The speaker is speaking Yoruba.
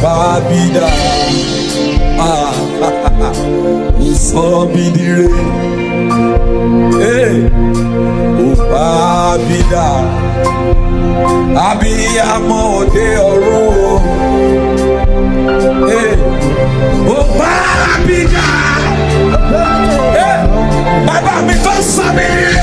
Babida, Usobidire, Babida, Abiyamo de Oro, Babida, Baba mi tó Sabidire,